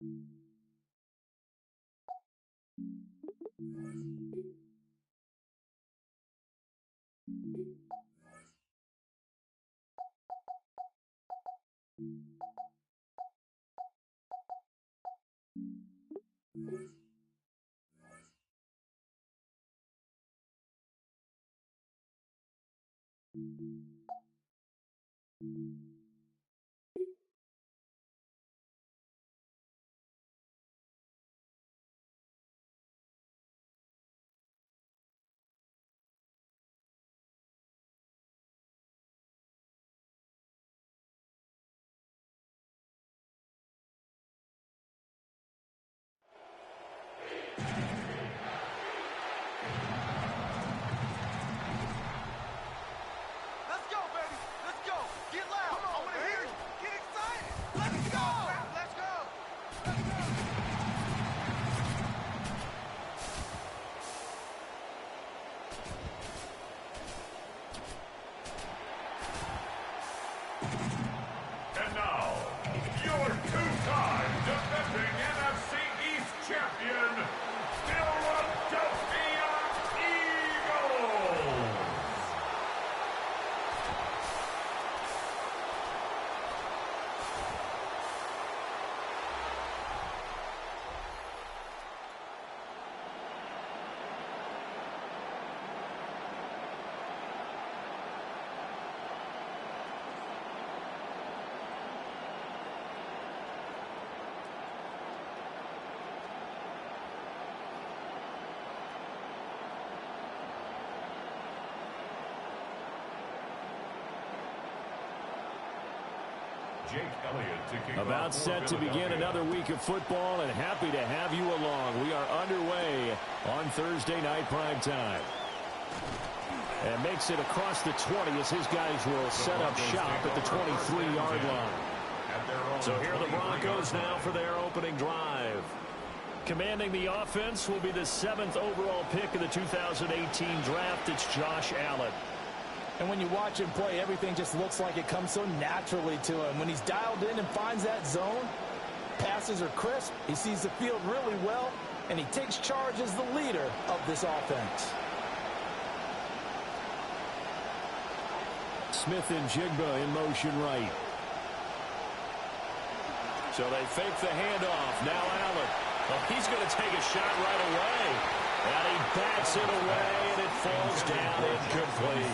And now, your two-time defending NFC East champion, Philadelphia Eagles! About set to begin another week of football, and happy to have you along. We are underway on Thursday night prime time. And makes it across the 20 as his guys will set up shop at the 23-yard line. So here are the Broncos now for their opening drive. Commanding the offense will be the 7th overall pick of the 2018 draft. It's Josh Allen. And when you watch him play, everything just looks like it comes so naturally to him. When he's dialed in and finds that zone, passes are crisp, he sees the field really well, and he takes charge as the leader of this offense. Smith-Njigba in motion right. So they fake the handoff. Now Allen. Well, he's going to take a shot right away. And he bats it away, and it falls down incomplete.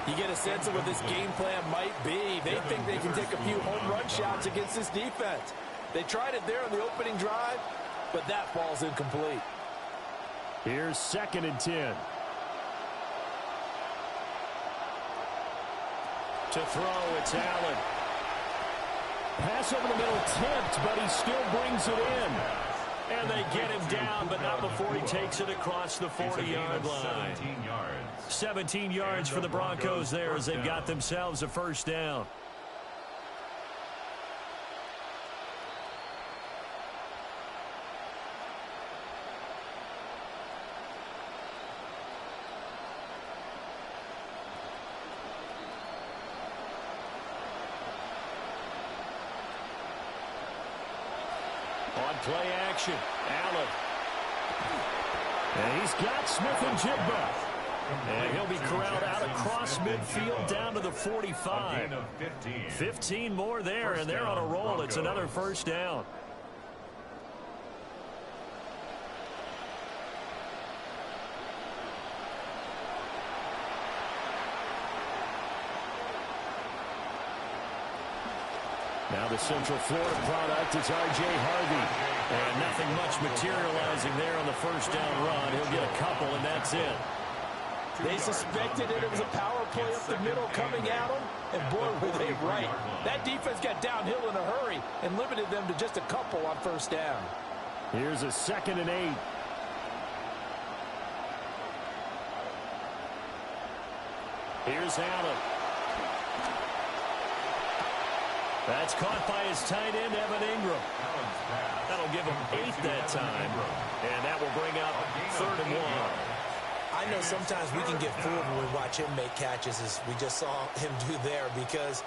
You get a sense of what this game plan might be. They think they can take a few home run shots against this defense. They tried it there on the opening drive, but that falls incomplete. Here's 2nd and 10. To throw, it's Allen. Pass over the middle tipped, but he still brings it in. And they get him down, but not before he takes it across the 40-yard line. 17 yards for the Broncos there as they've got themselves a first down. On play action, Allen. And he's got Smith-Njigba. And he'll be corralled out across midfield down to the 45. 15 more there, and they're on a roll. It's another first down. Now the Central Florida product is R.J. Harvey. And nothing much materializing there on the first down run. He'll get a couple, and that's it. They suspected it was a power play up the middle coming at them, and boy, were they right. That defense got downhill in a hurry and limited them to just a couple on first down. Here's a 2nd and 8. Here's Allen. That's caught by his tight end, Evan Ingram. That'll give him 8 that time, and that will bring up 3rd and 1. I know sometimes we can get fooled when we watch him make catches, as we just saw him do there, because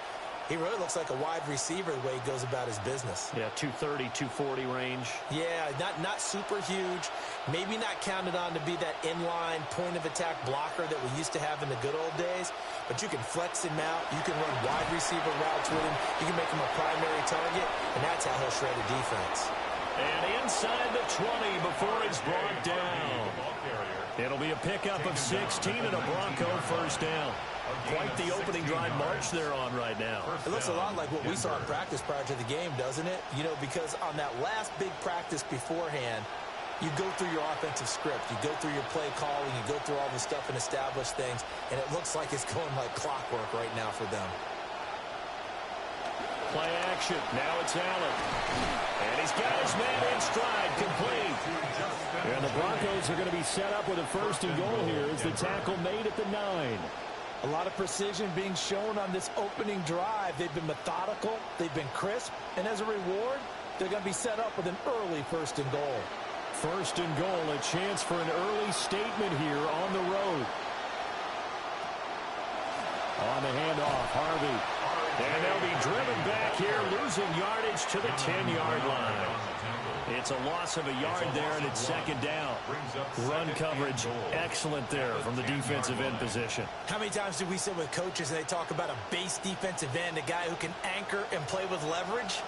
He really looks like a wide receiver the way he goes about his business. Yeah, 230, 240 range. Yeah, not super huge. Maybe not counted on to be that inline point-of-attack blocker that we used to have in the good old days. But you can flex him out. You can run wide receiver routes with him. You can make him a primary target, and that's how he'll shred a defense. And inside the 20 before it's brought down. It'll be a pickup of 16 and a Bronco first down. Quite the opening drive march they're on right now. It looks a lot like what we saw in practice prior to the game, doesn't it? You know, because on that last big practice beforehand, you go through your offensive script. You go through your play calling. You go through all the stuff and establish things. And it looks like it's going like clockwork right now for them. Play action. Now it's Allen. And he's got his man in stride, complete. And the Broncos are going to be set up with a first and goal here as the tackle made at the 9. A lot of precision being shown on this opening drive. They've been methodical. They've been crisp. And as a reward, they're going to be set up with an early first and goal. First and goal, a chance for an early statement here on the road. On the handoff, Harvey. And they'll be driven back here, losing yardage to the 10-yard line. It's a loss of a yard there, and it's second down. Run coverage, excellent there from the defensive end position. How many times do we sit with coaches and they talk about a base defensive end, a guy who can anchor and play with leverage?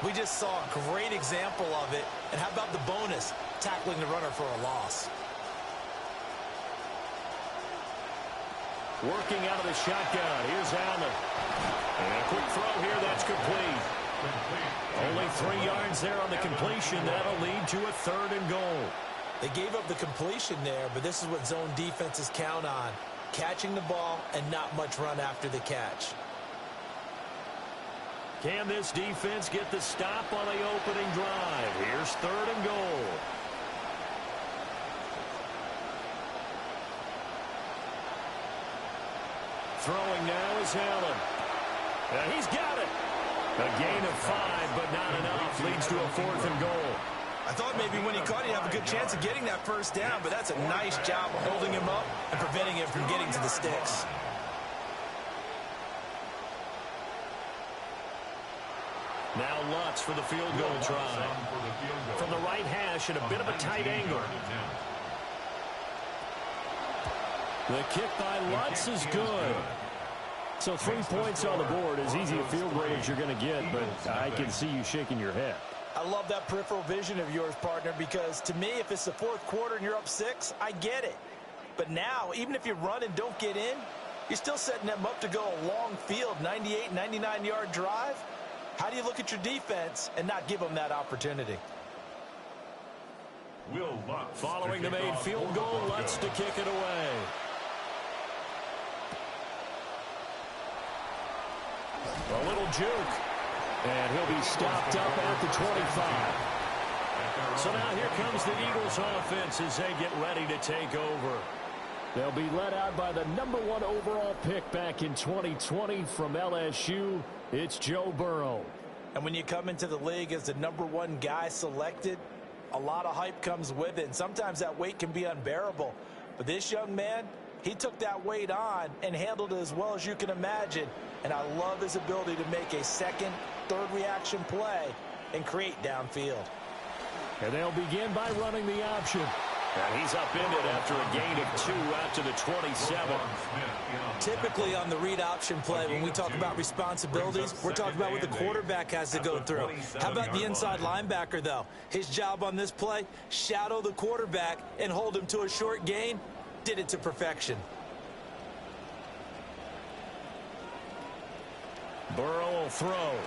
We just saw a great example of it. And how about the bonus, tackling the runner for a loss? Working out of the shotgun. Here's Allen. And a quick throw here. That's complete. Only 3 yards there on the completion. That'll lead to a third and goal. They gave up the completion there, but this is what zone defenses count on. Catching the ball and not much run after the catch. Can this defense get the stop on the opening drive? Here's third and goal. Throwing now is Allen. He's got it. A gain of 5, but not enough. Leads to a fourth and goal. I thought maybe when he caught it, he'd have a good chance of getting that first down, but that's a nice job of holding him up and preventing him from getting to the sticks. Now Lutz for the field goal try. From the right hash at a bit of a tight angle. The kick by Lutz is good. So 3 points on the board, as easy a field goal as you're going to get, but I can see you shaking your head. I love that peripheral vision of yours, partner, because to me, if it's the fourth quarter and you're up 6, I get it. But now, even if you run and don't get in, you're still setting them up to go a long field, 98, 99-yard drive. How do you look at your defense and not give them that opportunity? Following the made field goal, Lutz to kick it away. A little juke. And he'll be stopped up at the 25. So now here comes the Eagles offense as they get ready to take over. They'll be led out by the #1 overall pick back in 2020 from LSU. It's Joe Burrow. And when you come into the league as the #1 guy selected, a lot of hype comes with it. And sometimes that weight can be unbearable. But this young man, he took that weight on and handled it as well as you can imagine. And I love his ability to make a second, third reaction play and create downfield. And they'll begin by running the option. And he's upended after a gain of 2 out to the 27. Typically on the read option play, when we talk about responsibilities, we're talking about what the quarterback has to go through. How about the inside linebacker, though? His job on this play, shadow the quarterback and hold him to a short gain. Did it to perfection. Burrow will throw.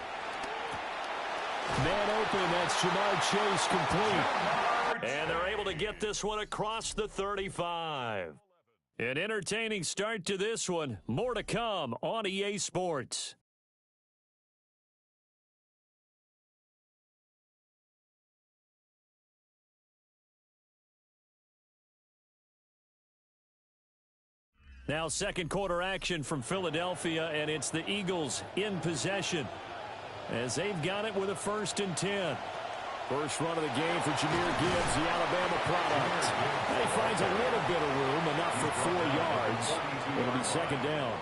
Man open, that's Jamar Chase complete. And they're able to get this one across the 35. An entertaining start to this one. More to come on EA Sports. Now second quarter action from Philadelphia, and it's the Eagles in possession as they've got it with a 1st and 10. First run of the game for Jahmyr Gibbs, the Alabama product. And he finds a little bit of room, enough for 4 yards. It'll be second down.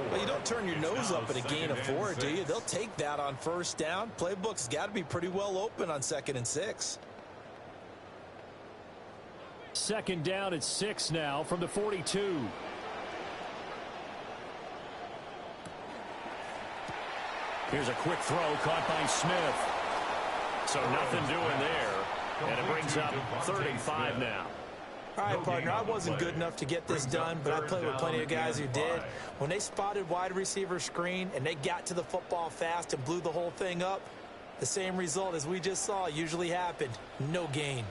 Well, you don't turn your nose up at a gain of 4, do you? They'll take that on first down. Playbook's got to be pretty well open on 2nd and 6. Second down at 6 now from the 42. Here's a quick throw caught by Smith. So nothing doing there, and it brings up 3rd and 5 now. All right, partner, I wasn't good enough to get this done, but I played with plenty of guys who did. When they spotted wide receiver screen and they got to the football fast and blew the whole thing up, the same result as we just saw usually happened. No gain.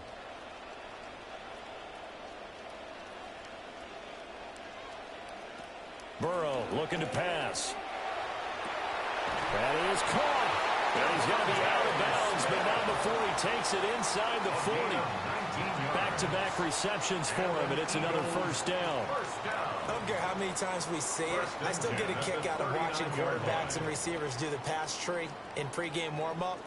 Burrow looking to pass. That is caught. And he's going to be out of bounds, but not before he takes it inside the 40. Back-to-back receptions for him, and it's another first down. I don't care how many times we see it. I still get a kick out of watching quarterbacks and receivers do the pass tree in pregame warm-up.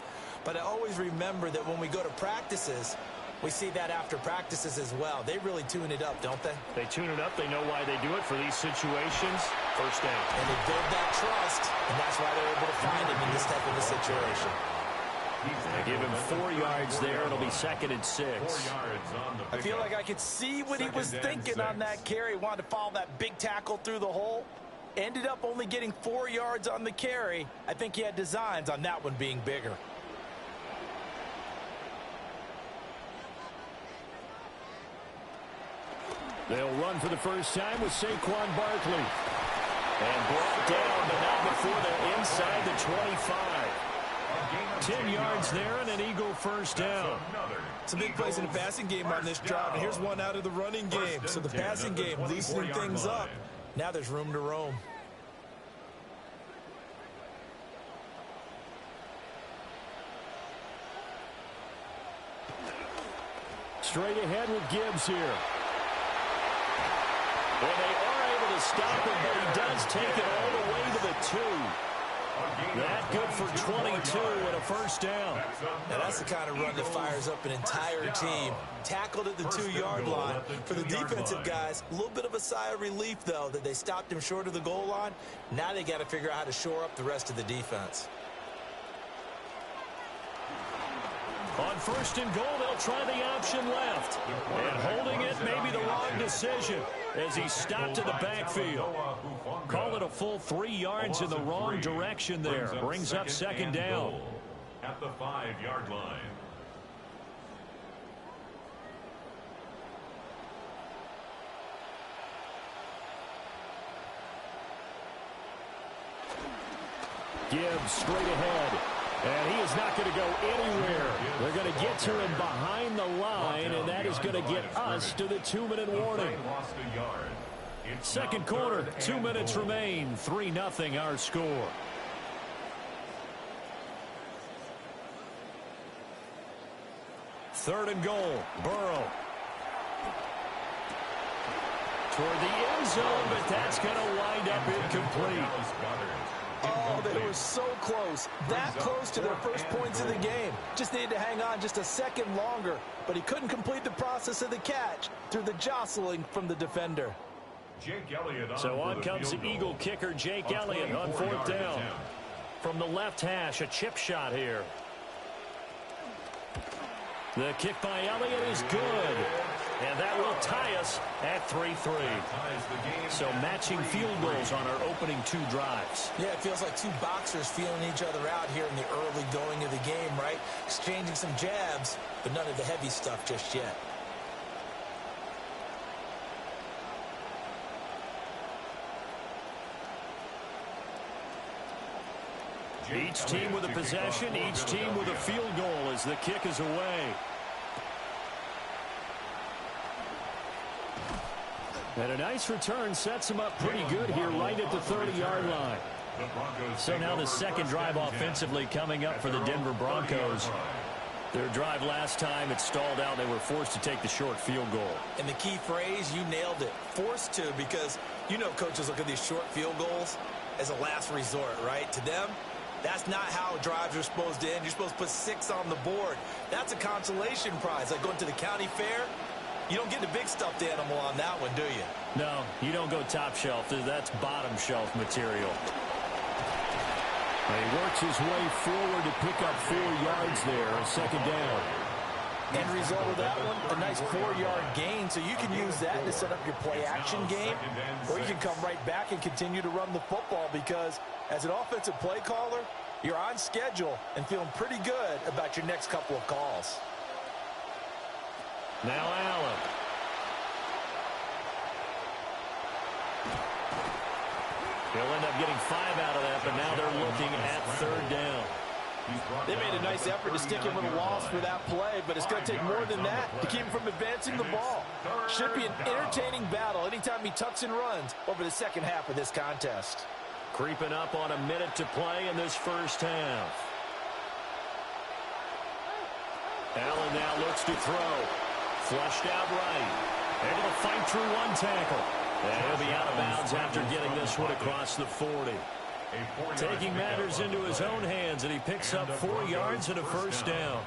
But I always remember that when we go to practices, we see that after practices as well. They really tune it up, don't they? They tune it up. They know why they do it for these situations. First down. And they build that trust, and that's why they're able to find him in this type of a situation. They give him 4 yards there. It'll be 2nd and 6. I feel like I could see what he was thinking on that carry. Wanted to follow that big tackle through the hole. Ended up only getting 4 yards on the carry. I think he had designs on that one being bigger. They'll run for the first time with Saquon Barkley. And brought down, but not before they're inside the 25. 10 yards there and an Eagle first down. Some big plays in the passing game on this drive. And here's one out of the running game. So the passing game loosening things up. Now there's room to roam. Straight ahead with Gibbs here. Well, they are able to stop him, but he does take it all the way to the 2. That good for 22 and a first down. Now that's the kind of run that fires up an entire team. Tackled at the 2-yard line. For the defensive guys, a little bit of a sigh of relief, though, that they stopped him short of the goal line. Now they got to figure out how to shore up the rest of the defense. On 1st and goal, they'll try the option left. And holding it may be the wrong decision as he stopped in the backfield. Call it a full 3 yards in the wrong direction there. Brings up 2nd down. At the 5-yard line. Gibbs straight ahead. And he is not going to go anywhere. They're going to get to him behind the line, and that is going to get us to the 2-minute warning. Second quarter, 2 minutes remain. 3-0 our score. Third and goal, Burrow. Toward the end zone, but that's going to wind up incomplete. Oh, they were so close. That close to their first points of the game. Just needed to hang on just a second longer. But he couldn't complete the process of the catch through the jostling from the defender. So on comes the Eagle kicker, Jake Elliott, on 4th down. From the left hash, a chip shot here. The kick by Elliott is good. And that will tie us at 3-3. So matching field goals on our opening 2 drives. Yeah, it feels like 2 boxers feeling each other out here in the early going of the game, right? Exchanging some jabs, but none of the heavy stuff just yet. Each team with a possession, each team with a field goal as the kick is away. And a nice return sets him up pretty good here right at the 30-yard line. So now the second drive offensively coming up for the Denver Broncos. Their drive last time, it stalled out. They were forced to take the short field goal. And the key phrase, you nailed it. Forced to, because you know coaches look at these short field goals as a last resort, right? To them, That's not how drives are supposed to end. You're supposed to put 6 on the board. That's a consolation prize, like going to the county fair. You don't get the big stuffed animal on that one, do you? No, you don't go top shelf. That's bottom shelf material. He works his way forward to pick up 4 yards there, a second down. End result of that one, a nice 4-yard gain, so you can use that to set up your play-action game, or you can come right back and continue to run the football because as an offensive play caller, you're on schedule and feeling pretty good about your next couple of calls. Now Allen. He'll end up getting 5 out of that, but now they're looking at 3rd down. They made a nice effort to stick him with a loss for that play, but it's going to take more than that to keep him from advancing the ball. Should be an entertaining battle anytime he tucks and runs over the second half of this contest. Creeping up on a minute to play in this first half. Allen now looks to throw. Flushed out right. Able to fight through 1 tackle. And he'll be out of bounds after getting this one across the 40. Taking matters into his own hands, and he picks up 4 yards and a first down.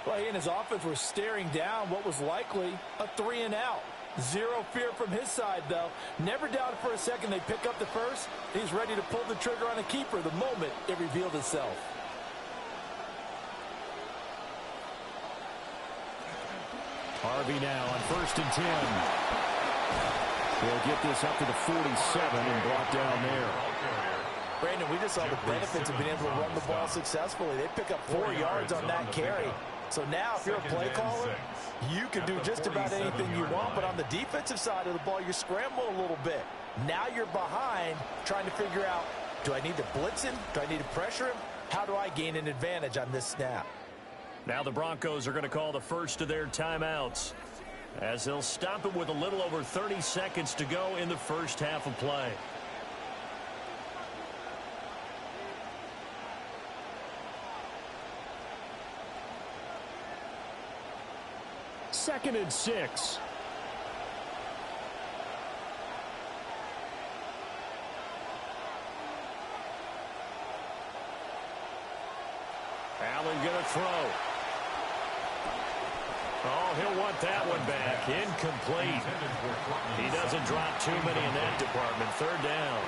Well, he and his offense were staring down what was likely a 3-and-out. Zero fear from his side, though. Never doubted for a second they'd pick up the first. He's ready to pull the trigger on a keeper the moment it revealed itself. Harvey now on 1st and 10. He'll get this up to the 47 and brought down there. Brandon, we just saw the benefits of being able to run the ball successfully. They pick up 4 yards on that carry. So now if you're a play caller, you can do just about anything you want. But on the defensive side of the ball, you're scrambling a little bit. Now you're behind trying to figure out, do I need to blitz him? Do I need to pressure him? How do I gain an advantage on this snap? Now the Broncos are going to call the first of their timeouts, as they'll stop it with a little over 30 seconds to go in the first half of play. Second and 6. Allen going to throw. Oh, he'll want that one back. Incomplete. He doesn't drop too many in that department. 3rd down.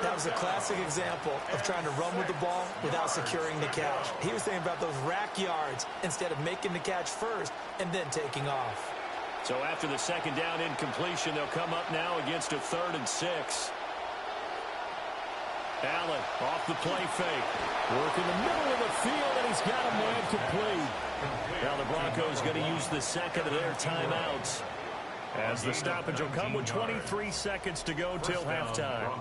That was a classic example of trying to run with the ball without securing the catch. He was thinking about those rack yards instead of making the catch first and then taking off. So after the 2nd down incompletion, they'll come up now against a 3rd and 6. Allen off the play fake. Work in the middle of the field, and he's got a man complete. Now the Broncos going to use the second of their timeouts, as the stoppage will come with 23 seconds to go till halftime.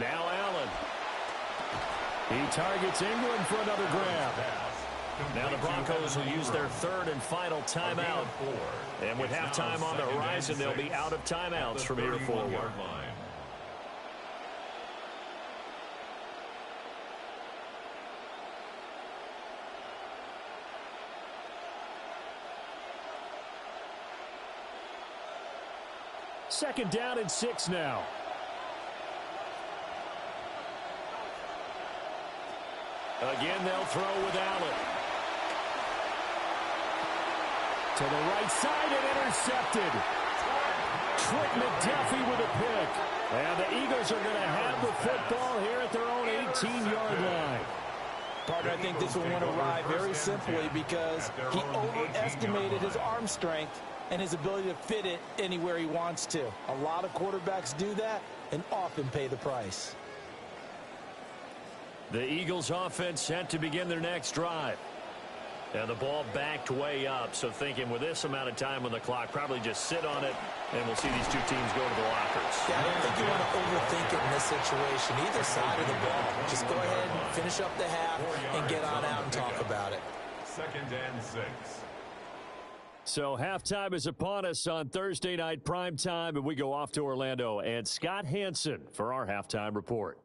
Now Allen. He targets England for another grab. Now the Broncos will use their 3rd and final timeout. And with halftime on the horizon, they'll be out of timeouts from here forward. Second down and 6 now. Again, they'll throw with Allen. To the right side and intercepted. Trent McDuffie with a pick. And the Eagles are going to have the football here at their own 18-yard line. Partner, I think this one went awry very simply because he overestimated his arm strength and his ability to fit it anywhere he wants to. A lot of quarterbacks do that and often pay the price. The Eagles offense set to begin their next drive. And the ball backed way up, so thinking with this amount of time on the clock, probably just sit on it, and we'll see these two teams go to the lockers. Yeah, I don't think you want to overthink it in this situation, either side of the ball. Just go ahead and finish up the half and get on out and talk about it. 2nd and 6. So halftime is upon us on Thursday night prime time, and we go off to Orlando. And Scott Hanson for our halftime report.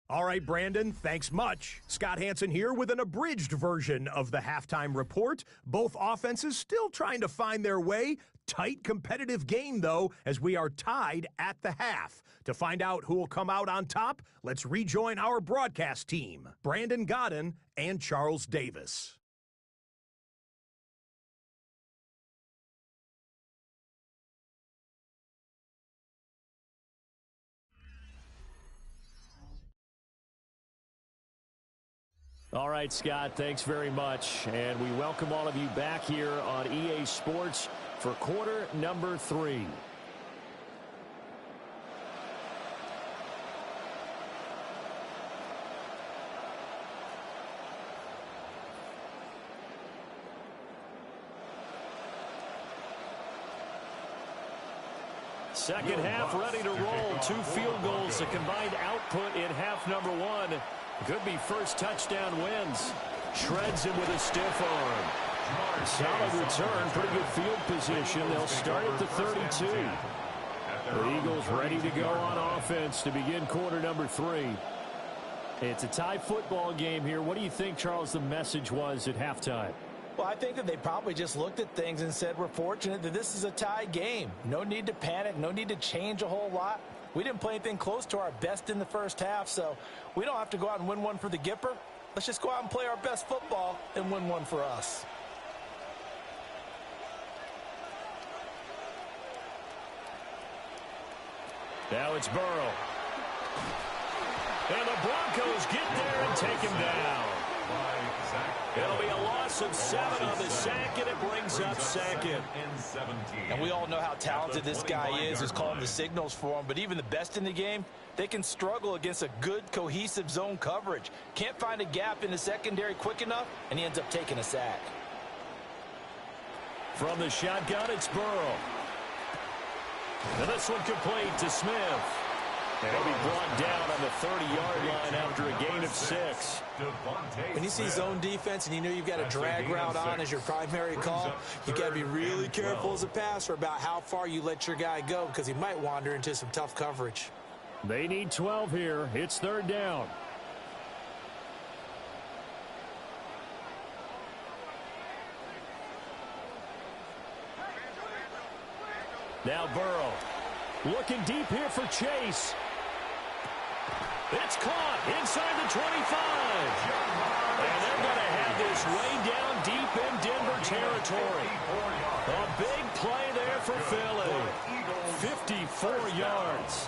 All right, Brandon, thanks much. Scott Hanson here with an abridged version of the halftime report. Both offenses still trying to find their way. Tight competitive game, though, as we are tied at the half. To find out who will come out on top, let's rejoin our broadcast team, Brandon Godden and Charles Davis. All right, Scott, thanks very much. And we welcome all of you back here on EA Sports for quarter number 3. Second half ready to roll. 2 field goals, a combined output in half number 1. Could be first touchdown wins. Shreds him with a stiff arm. Solid return, pretty good field position. They'll start at the 32. The Eagles ready to go on offense to begin quarter number 3. It's a tie football game here. What do you think, Charles, the message was at halftime? Well, I think that they probably just looked at things and said, we're fortunate that this is a tie game. No need to panic, no need to change a whole lot. We didn't play anything close to our best in the first half, so we don't have to go out and win one for the Gipper. Let's just go out and play our best football and win one for us. Now it's Burrow. And the Broncos get there and take him down. It'll be a loss of 7 on the sack, and it brings up 2nd. And we all know how talented this guy is, who's calling the signals for him. But even the best in the game, they can struggle against a good, cohesive zone coverage. Can't find a gap in the secondary quick enough, and he ends up taking a sack. From the shotgun, it's Burrow. And this one complete to Smith. And he'll be brought down on the 30-yard line after a gain of 6. When you see zone defense and you know you've got a drag route on as your primary call, you've got to be really careful as a passer about how far you let your guy go because he might wander into some tough coverage. They need 12 here. It's 3rd down. Now Burrow. Looking deep here for Chase. It's caught inside the 25. And they're going to have this way down deep in Denver territory. A big play there for Philly. 54 yards.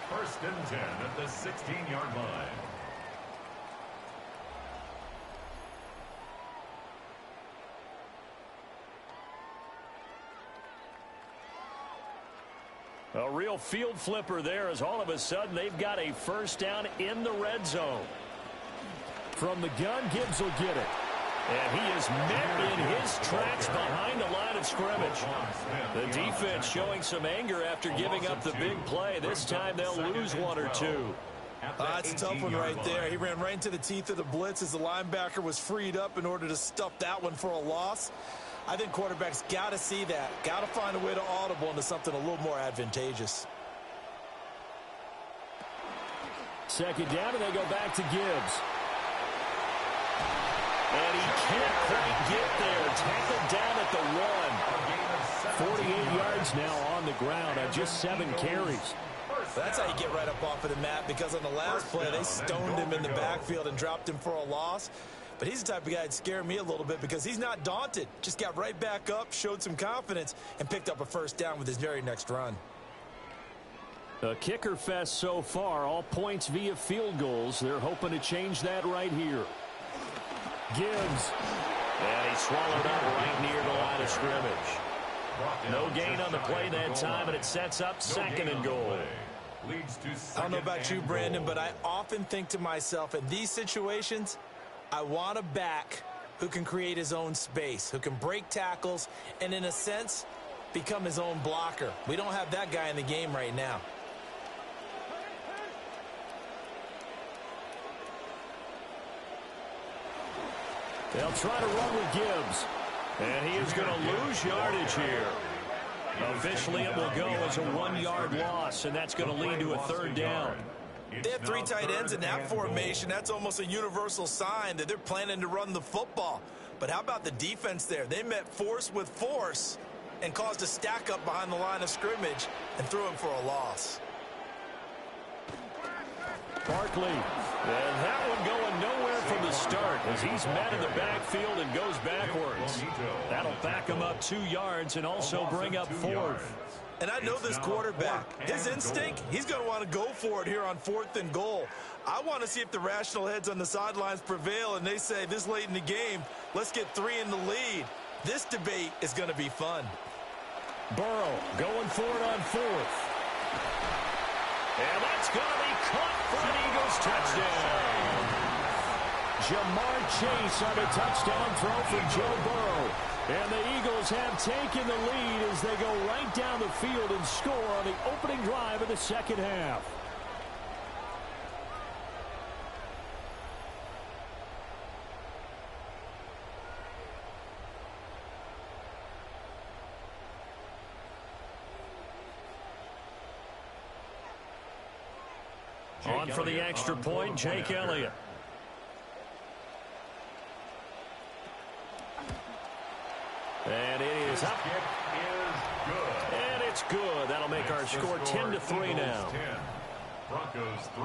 1st and 10 at the 16-yard line. A real field flipper there as all of a sudden they've got a first down in the red zone. From the gun, Gibbs will get it. And he is met in his tracks behind the line of scrimmage. The defense showing some anger after giving up the big play. This time they'll lose 1 or 2. That's a tough one right there. He ran right into the teeth of the blitz as the linebacker was freed up in order to stuff that one for a loss. I think quarterbacks got to see that. Got to find a way to audible into something a little more advantageous. 2nd down, and they go back to Gibbs. And he can't quite get there. Tackled down at the 1. 48 yards now on the ground on just 7 carries. That's how you get right up off of the mat, because on the last play, they stoned him in the backfield and dropped him for a loss. But he's the type of guy that scared me a little bit because he's not daunted. Just got right back up, showed some confidence, and picked up a first down with his very next run. A kicker fest so far, all points via field goals. They're hoping to change that right here. Gibbs. And he swallowed up right near the line of scrimmage. No gain on the play that time, and it sets up 2nd and goal. I don't know about you, Brandon, but I often think to myself, in these situations, I want a back who can create his own space, who can break tackles, and in a sense, become his own blocker. We don't have that guy in the game right now. They'll try to run with Gibbs. And he is going to lose yardage here. Officially, it will go as a 1-yard loss, and that's going to lead to a third down. They have 3 tight ends in that formation. That's almost a universal sign that they're planning to run the football. But how about the defense there? They met force with force and caused a stack up behind the line of scrimmage and threw him for a loss. Barkley, and that one going nowhere from the start as he's met in the backfield and goes backwards. That'll back him up 2 yards and also bring up 4th. And I know this quarterback. His instinct, he's going to want to go for it here on 4th and goal. I want to see if the rational heads on the sidelines prevail and they say this late in the game, let's get 3 in the lead. This debate is going to be fun. Burrow going for it on 4th. And that's going to be caught for an Eagles touchdown. Jamar Chase on a touchdown throw from Joe Burrow. And the Eagles have taken the lead as they go right down the field and score on the opening drive of the second half. On for the extra point, Jake Elliott. And it is up. And it's good. That'll make our score 10-3 now. Broncos 3,